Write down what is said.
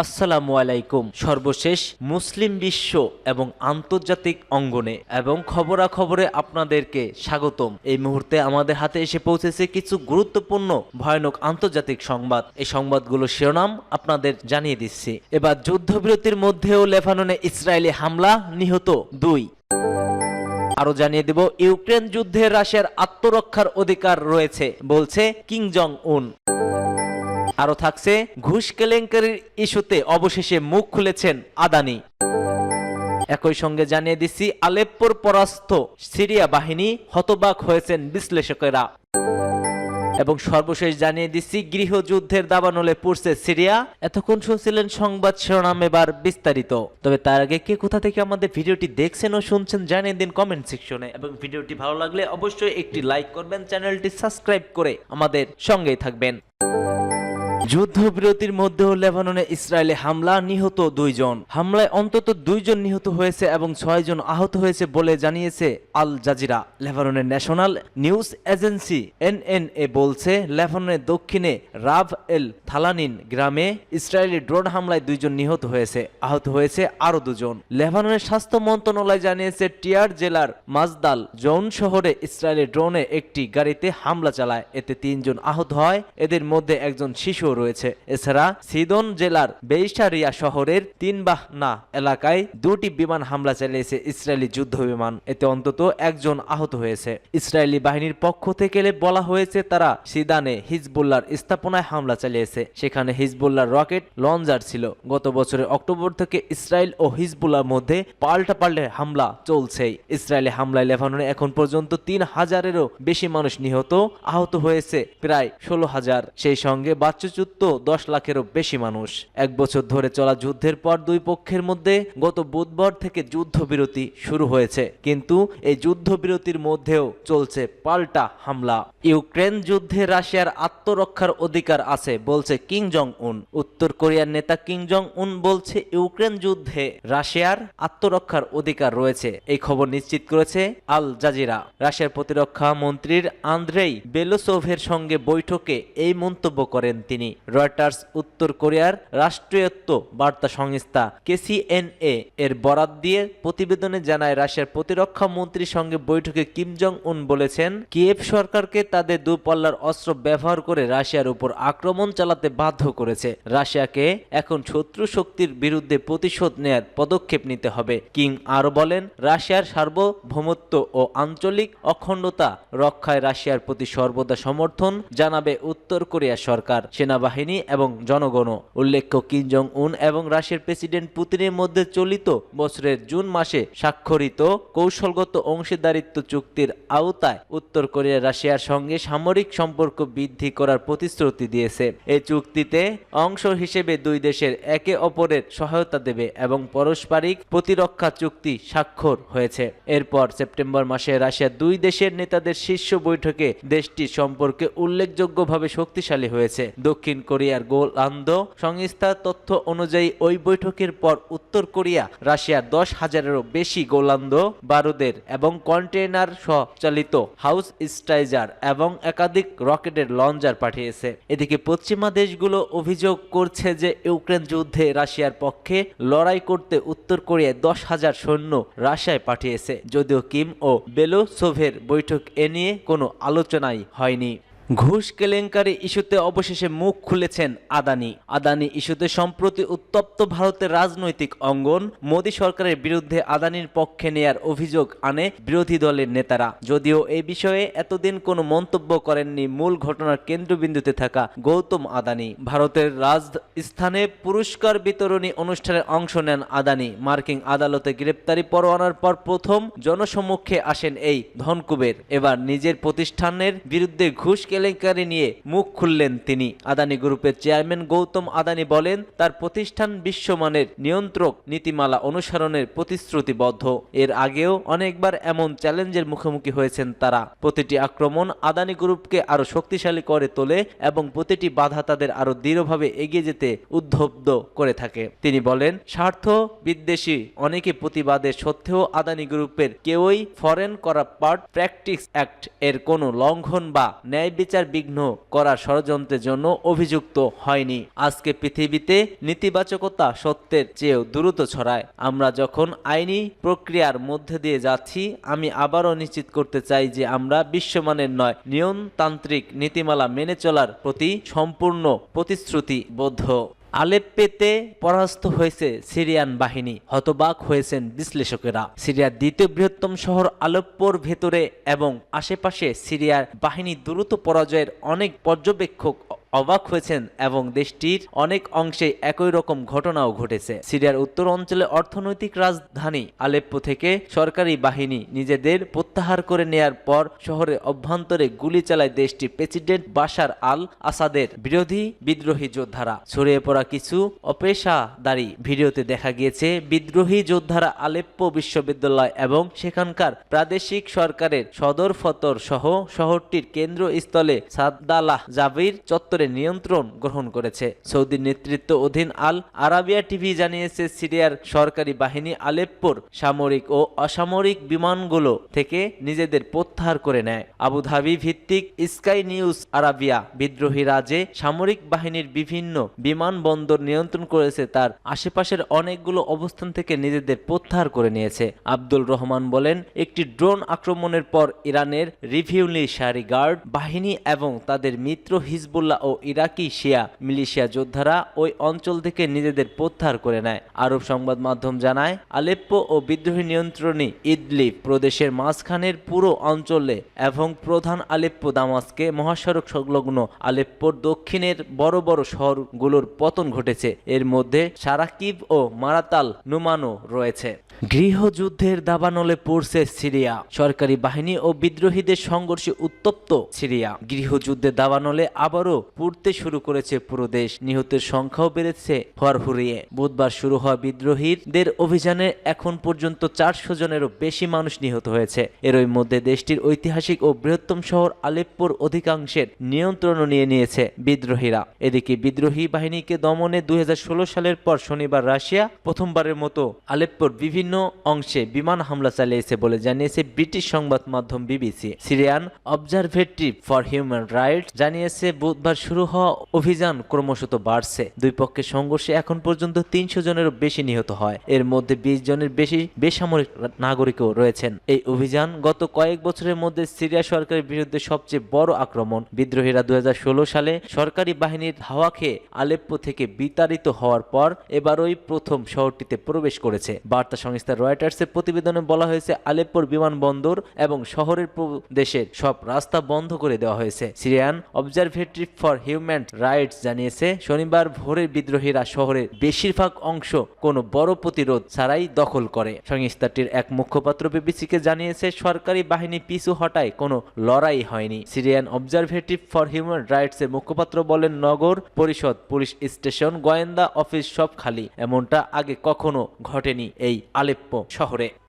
আসসালামু আলাইকুম। সর্বশেষ মুসলিম বিশ্ব এবং আন্তর্জাতিক অঙ্গনে এবং খবরাখবরে আপনাদেরকে স্বাগতম। এই মুহূর্তে আমাদের হাতে এসে পৌঁছেছে কিছু গুরুত্বপূর্ণ ভয়ানক আন্তর্জাতিক সংবাদ। এই সংবাদগুলোর শিরোনাম আপনাদের জানিয়ে দিচ্ছি। এবার যুদ্ধবিরতির মধ্যেও লেবাননে ইসরায়েলি হামলা, নিহত 2। আরো জানিয়ে দেব, ইউক্রেন যুদ্ধে রাশিয়ার আত্মরক্ষার অধিকার রয়েছে বলছে কিং জং উন। আরো থাকছে, ঘুষ কেলেঙ্কারির ইস্যুতে অবশেষে মুখ খুলেছেন আদানি। একই সঙ্গে জানিয়ে দিচ্ছি, আলেপ্পোর পরাস্ত সিরিয়া বাহিনী হতবাক হয়েছেন বিশ্লেষকেরা। এবং সর্বশেষ জানিয়ে দিচ্ছি, গৃহযুদ্ধের দাবানলে পড়ছে সিরিয়া। এতক্ষণ শুনছিলেন সংবাদ শিরোনাম, এবার বিস্তারিত। তবে তার আগে কে কোথা থেকে আমাদের ভিডিওটি দেখছেন ও শুনছেন জানিয়ে দিন কমেন্ট সেকশনে। এবং ভিডিওটি ভালো লাগলে অবশ্যই একটি লাইক করবেন, চ্যানেলটি সাবস্ক্রাইব করে আমাদের সঙ্গেই থাকবেন। যুদ্ধবিরতির মধ্যেও লেবাননে ইসরায়েলি হামলা, নিহত 2 জন। হামলায় অন্তত 2 জন নিহত হয়েছে এবং 6 জন আহত হয়েছে বলে জানিয়েছে আল জাজিরা। লেবাননের ন্যাশনাল নিউজ এজেন্সি এনএনএ বলছে, লেবাননের দক্ষিণে রাব এল থালানিন গ্রামে ইসরায়েলি ড্রোন হামলায় 2 জন নিহত হয়েছে, আহত হয়েছে আরো 2 জন। লেবাননের স্বাস্থ্য মন্ত্রণালয় জানিয়েছে, টিয়ার জেলার মাজদাল জৌন শহরে ইসরায়েলি ড্রোনে একটি গাড়িতে হামলা চালায়, এতে 3 জন আহত হয়, এদের মধ্যে একজন শিশু রয়েছে। এছাড়া সিদন জেলার বেইশারিয়া শহরের তিনবাহনা এলাকায় 2টি বিমান হামলা চালিয়েছে ইসরায়েলি যুদ্ধ বিমান, এতে অন্তত 1 জন আহত হয়েছে। ইসরায়েলি বাহিনীর পক্ষ থেকে বলা হয়েছে, তারা সিদানে হিজবুল্লাহর স্থাপনায় হামলা চালিয়েছে, সেখানে হিজবুল্লাহর রকেট লঞ্চার ছিল। গত বছরের অক্টোবর থেকে ইসরায়েল ও হিজবুল্লাহর মধ্যে পাল্টাপাল্টে হামলা চলছে। ইসরায়েলি হামলায় লেবাননে এখন পর্যন্ত 3000-এরও বেশি মানুষ নিহত, আহত হয়েছে প্রায় 16,000। সেই সঙ্গে বাচ্চুচ্যুত 10 লাখেরও বেশি মানুষ। 1 বছর ধরে চলা যুদ্ধের পর দুই পক্ষের মধ্যে গত বুধবার থেকে যুদ্ধবিরতি শুরু হয়েছে, কিন্তু এই যুদ্ধবিরতির মধ্যেও চলছে পাল্টা হামলা। ইউক্রেন যুদ্ধে রাশিয়ার আত্মরক্ষার অধিকার আছে বলছে কিং জং উন। উত্তর কোরিয়ার নেতা কিং জং উন বলছে, ইউক্রেন যুদ্ধে রাশিয়ার আত্মরক্ষার অধিকার রয়েছে। এই খবর নিশ্চিত করেছে আল জাজিরা। রাশিয়ার প্রতিরক্ষা মন্ত্রীর আন্দ্রেই বেলোসোভের সঙ্গে বৈঠকে এই মন্তব্য করেন তিনি। রয়টার্স উত্তর কোরিয়ার রাষ্ট্রীয়ত্ব বার্তা সংস্থা কেসিএনএ এর বরাত দিয়ে প্রতিবেদনে জানায়, রাশিয়ার প্রতিরক্ষা মন্ত্রীর সঙ্গে বৈঠকে কিম জং উন বলেছেন, কিয়েভ সরকারকে তাদের দূরপাল্লার অস্ত্র ব্যবহার করে রাশিয়ার উপর আক্রমণ চালাতে বাধ্য করেছে। রাশিয়াকে এখন শত্রু শক্তির বিরুদ্ধে প্রতিশোধ নেয়ার পদক্ষেপ নিতে হবে। কিং আরো বলেন, রাশিয়ার সার্বভৌমত্ব ও আঞ্চলিক অখণ্ডতা রক্ষায় রাশিয়ার প্রতি সর্বদা সমর্থন জানাবে উত্তর কোরিয়া সরকার, সেনাবাহিনী এবং জনগণ। উল্লেখ্য, কিম জং উন এবং রাশিয়ার প্রেসিডেন্ট পুতিনের মধ্যে চলিত বছরের জুন মাসে স্বাক্ষরিত কৌশলগত অংশীদারিত্ব চুক্তির আওতায় উত্তর কোরিয়া রাশিয়ার সঙ্গে সামরিক সম্পর্ক বৃদ্ধি করার প্রতিশ্রুতি দিয়েছে। এই চুক্তিতে অংশ হিসেবে দুই দেশের একে অপরের সহায়তা দেবে এবং পারস্পরিক প্রতিরক্ষা চুক্তি স্বাক্ষর হয়েছে। এরপর সেপ্টেম্বর মাসে রাশিয়ার দুই দেশের নেতাদের শীর্ষ বৈঠকে দেশটির সম্পর্কে উল্লেখযোগ্যভাবে শক্তিশালী হয়েছে। দক্ষিণ কোরিয়ার গোলান্দ সংস্থার তথ্য অনুযায়ী ওই বৈঠকের পর উত্তর কোরিয়া রাশিয়ার 10,000-এরও বেশি গোলান্দ বারুদের এবং কন্টেইনার সহ-চালিত হাউস স্ট্রাইজার এবং একাধিক রকেটের লঞ্চার পাঠিয়েছে। এদিকে পশ্চিমা দেশগুলো অভিযোগ করছে যে ইউক্রেন যুদ্ধে রাশিয়ার পক্ষে লড়াই করতে উত্তর কোরিয়ায় 10,000 সৈন্য রাশিয়ায় পাঠিয়েছে, যদিও কিম ও বেলোসোভের বৈঠক এ নিয়ে কোনো আলোচনাই হয়নি। ঘুষ কেলেঙ্কারি ইস্যুতে অবশেষে মুখ খুলেছেন আদানি। আদানি ইস্যুতে সম্প্রতি উত্তপ্ত ভারতের রাজনৈতিক অঙ্গন। মোদী সরকারের বিরুদ্ধে আদানির পক্ষে নেয়ার অভিযোগ আনে বিরোধী দলের নেতারা। যদিও এই বিষয়ে এতদিন কোনো মন্তব্য করেননি মূল ঘটনার কেন্দ্রবিন্দুতে থাকা গৌতম আদানি। ভারতের রাজস্থানে পুরস্কার বিতরণী অনুষ্ঠানে অংশ নেন আদানি। মার্কিন আদালতে গ্রেপ্তারি পরোয়ানার পর প্রথম জনসমক্ষে আসেন এই ধনকুবের। এবার নিজের প্রতিষ্ঠানের বিরুদ্ধে ঘুষ কেলেঙ্কারি নিয়ে মুখ খুললেন তিনি। আদানি গ্রুপের চেয়ারম্যান গৌতম আদানি বলেন, তার প্রতিষ্ঠান বিশ্বমানের নিয়ন্ত্রক নীতিমালা অনুসরণের প্রতিশ্রুতিবদ্ধ। এর আগেও অনেকবার এমন চ্যালেঞ্জের মুখোমুখি হয়েছেন তারা। প্রতিটি আক্রমণ আদানি গ্রুপকে আরো শক্তিশালী করে তোলে এবং প্রতিটি বাধা তাদের আরো দৃঢ়ভাবে এগিয়ে যেতে উদ্বুদ্ধ করে থাকে। তিনি বলেন, স্বার্থ বিদ্বেষী অনেকে প্রতিবাদের সত্ত্বেও আদানি গ্রুপের কেউই ফরেন করাপ্ট প্র্যাকটিস অ্যাক্ট এর কোনো লঙ্ঘন বা ন্যায় বিচার বিঘ্ন করার ষড়যন্ত্রের জন্য অভিযুক্ত হয়নি। আজকে পৃথিবীতে নেতিবাচকতা সত্যের চেয়েও দ্রুত ছড়ায়। আমরা যখন আইনি প্রক্রিয়ার মধ্যে দিয়ে যাচ্ছি, আমি আবারও নিশ্চিত করতে চাই যে আমরা বিশ্বমানের নয়, নিয়মতান্ত্রিক নীতিমালা মেনে চলার প্রতি সম্পূর্ণ প্রতিশ্রুতিবদ্ধ। আলেপ্পোতে পরাস্ত হয়েছে সিরিয়ান বাহিনী, হতবাক হয়েছেন বিশ্লেষকেরা। সিরিয়ার দ্বিতীয় বৃহত্তম শহর আলেপ্পোর ভেতরে এবং আশেপাশে সিরিয়ার বাহিনী দ্রুত পরাজয়ের অনেক পর্যবেক্ষক অবাক হয়েছেন এবং দেশটির অনেক অংশে একই রকম ঘটনাও ঘটেছে। সিরিয়ার উত্তর অঞ্চলে অর্থনৈতিক রাজধানী আলেপ্পো থেকে সরকারি বাহিনী নিজেদের প্রত্যাহার করে নেয়ার পর শহরের অভ্যন্তরে গুলি চালায় দেশটির প্রেসিডেন্ট বাশার আল আসাদের বিরোধী বিদ্রোহী যোদ্ধারা। ছড়িয়ে পড়া কিছু অপেশাদারী ভিডিওতে দেখা গিয়েছে বিদ্রোহী যোদ্ধারা আলেপ্পো বিশ্ববিদ্যালয় এবং সেখানকার প্রাদেশিক সরকারের সদর ফতর সহ শহরটির কেন্দ্রস্থলে সাদালাহ জাবির চত্বরে নিয়ন্ত্রণ গ্রহণ করেছে। সৌদি নেতৃত্ব অধীন আল আরাবিয়া টিভি জানিয়েছে সিরিয়ার সরকারি বাহিনী আলেপ্পোর সামরিক ও অসামরিক বিমানগুলো থেকে নিজেদের প্রত্যাহার করে নেয়। আবুধাবি ভিত্তিক স্কাই নিউজ আরাবিয়া বিদ্রোহী রাজে সামরিক বাহিনীর বিভিন্ন বিমানবন্দর নিয়ন্ত্রণ করেছে, তার আশেপাশের অনেকগুলো অবস্থান থেকে নিজেদের প্রত্যাহার করে নিয়েছে। আব্দুল রহমান বলেন, একটি ড্রোন আক্রমণের পর ইরানের রিভলিউশনারি গার্ড বাহিনী এবং তাদের মিত্র হিজবুল্লাহ ও ইরাকি শিয়া মিলিশিয়া যোদ্ধারা ওই অঞ্চল থেকে নিজেদের প্রত্যাহার করে নেয়। আরব সংবাদ মাধ্যম জানায়, আলেপ্পো ও বিদ্রোহী নিয়ন্ত্রণী ইদলিব প্রদেশের মাঝখানের পুরো অঞ্চলে এবং প্রধান আলেপ্পো দামাস্কে মহাসড়ক সংলগ্ন আলেপ্পোর দক্ষিণের বড় বড় শহরগুলোর পতন ঘটেছে। এর মধ্যে সারাকিব ও মারাতাল নুমানো রয়েছে। গৃহযুদ্ধের দাবানলে পড়ছে সিরিয়া। সরকারি বাহিনী ও বিদ্রোহীদের সংঘর্ষে উত্তপ্ত সিরিয়া। গৃহযুদ্ধের দাবানলে আবারও পুড়তে শুরু করেছে পুরো দেশ। নিহতের সংখ্যাও বেড়েছে হুড়হুড়িয়ে। বুধবার শুরু হওয়া বিদ্রোহীদের অভিযানে এখন পর্যন্ত 400 জনেরও বেশি মানুষ নিহত হয়েছে। এরই মধ্যে দেশটির ঐতিহাসিক ও বৃহত্তম শহর আলেপ্পোর অধিকাংশের নিয়ন্ত্রণও নিয়ে নিয়েছে বিদ্রোহীরা। এদিকে বিদ্রোহী বাহিনীকে দমনে 2016 সালের পর শনিবার রাশিয়া প্রথমবারের মতো আলেপ্পোর বিভিন্ন অংশে বিমান হামলা চালিয়েছে বলে জানিয়েছে ব্রিটিশ সংবাদ মাধ্যম BBC. Syrian observatory for human rights জানিয়েছে বুধবার শুরু হওয়া অভিযান ক্রমশত বাড়ছে। দুই পক্ষের সংঘর্ষে এখন পর্যন্ত 300 জনেরও বেশি নিহত হয়। এর মধ্যে 20 জনের বেশি বেসামরিক নাগরিকও রয়েছেন। এই অভিযান গত কয়েক বছরের মধ্যে সিরিয়া সরকারের বিরুদ্ধে সবচেয়ে বড় আক্রমণ। বিদ্রোহীরা 2016 সালে সরকারি বাহিনীর ধাওয়া খেয়ে আলেপ্পো থেকে বিতাড়িত হওয়ার পর এবারই প্রথম শহরটিতে প্রবেশ করেছে। বার্তা সংস্থা রয়টার্সের প্রতিবেদনে বলা হয়েছে, আলেপ্পোর বিমানবন্দর এবং শহরের দেশের সব রাস্তা বন্ধ করে দেওয়া হয়েছে। Syrian observatory for human rights জানিয়েছে, শনিবার ভোরে বিদ্রোহীরা শহরের বেশিরভাগ অংশ কোনো বড় প্রতিরোধ ছাড়াই দখল করে। সংস্থাটির এক মুখপাত্র বিবিসিকে জানিয়েছে, সরকারি বাহিনী পিছু হটায় কোনো লড়াই হয়নি। সিরিয়ান অবজারভেটরি ফর হিউম্যান রাইটসের মুখপাত্র বলেন, নগর পরিষদ, পুলিশ স্টেশন, গোয়েন্দা অফিস সব খালি। এমনটা আগে কখনো ঘটেনি এই আলেপ্পো শহরে।